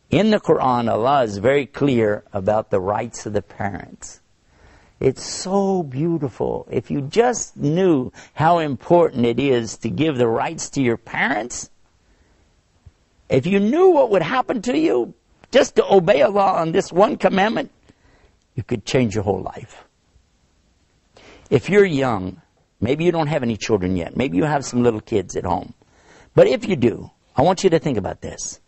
In the Quran, Allah is very clear about the rights of the parents. It's so beautiful. If you just knew how important it is to give the rights to your parents, if you knew what would happen to you just to obey Allah on this one commandment, you could change your whole life. If you're young, maybe you don't have any children yet, maybe you have some little kids at home, but if you do, I want you to think about this.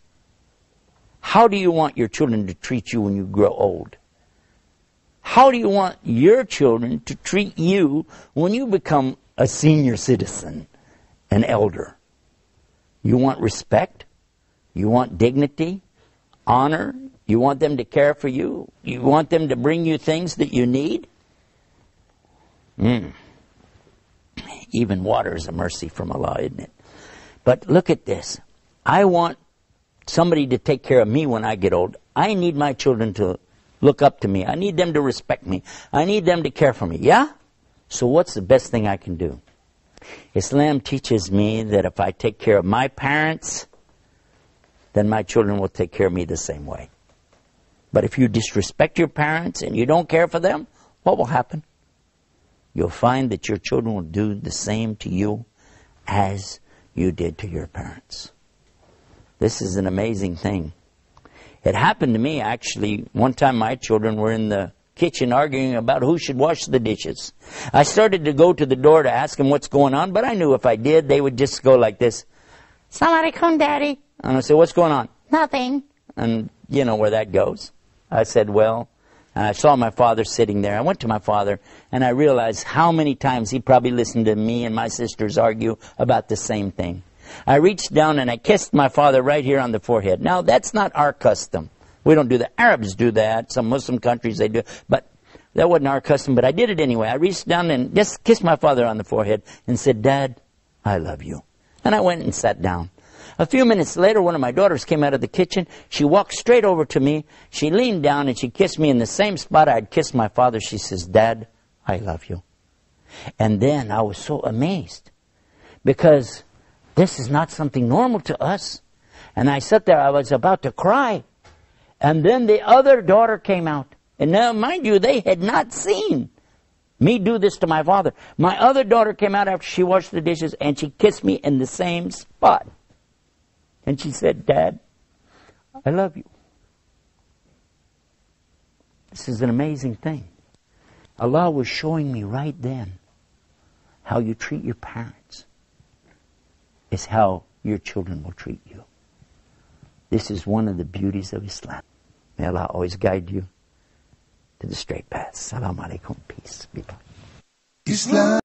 How do you want your children to treat you when you grow old? How do you want your children to treat you when you become a senior citizen, an elder? You want respect? You want dignity? Honor? You want them to care for you? You want them to bring you things that you need? Even water is a mercy from Allah, isn't it? But look at this. I want somebody to take care of me when I get old. I need my children to look up to me. I need them to respect me. I need them to care for me. Yeah? So what's the best thing I can do? Islam teaches me that if I take care of my parents, then my children will take care of me the same way. But if you disrespect your parents and you don't care for them, what will happen? You'll find that your children will do the same to you as you did to your parents. This is an amazing thing. It happened to me, actually. One time my children were in the kitchen arguing about who should wash the dishes. I started to go to the door to ask them what's going on, but I knew if I did, they would just go like this. Assalamu alaikum, Daddy. And I said, what's going on? Nothing. And you know where that goes. I said, well, and I saw my father sitting there. I went to my father, and I realized how many times he probably listened to me and my sisters argue about the same thing. I reached down and I kissed my father right here on the forehead. Now, that's not our custom. We don't do that. Arabs do that. Some Muslim countries, they do. But that wasn't our custom, but I did it anyway. I reached down and just kissed my father on the forehead and said, Dad, I love you. And I went and sat down. A few minutes later, one of my daughters came out of the kitchen. She walked straight over to me. She leaned down and she kissed me in the same spot I'd kissed my father. She says, Dad, I love you. And then I was so amazed because this is not something normal to us. And I sat there, I was about to cry. And then the other daughter came out. And now, mind you, they had not seen me do this to my father. My other daughter came out after she washed the dishes and she kissed me in the same spot. And she said, Dad, I love you. This is an amazing thing. Allah was showing me right then how you treat your parents is how your children will treat you. This is one of the beauties of Islam. May Allah always guide you to the straight path. Assalamu alaikum. Peace be upon you. Islam.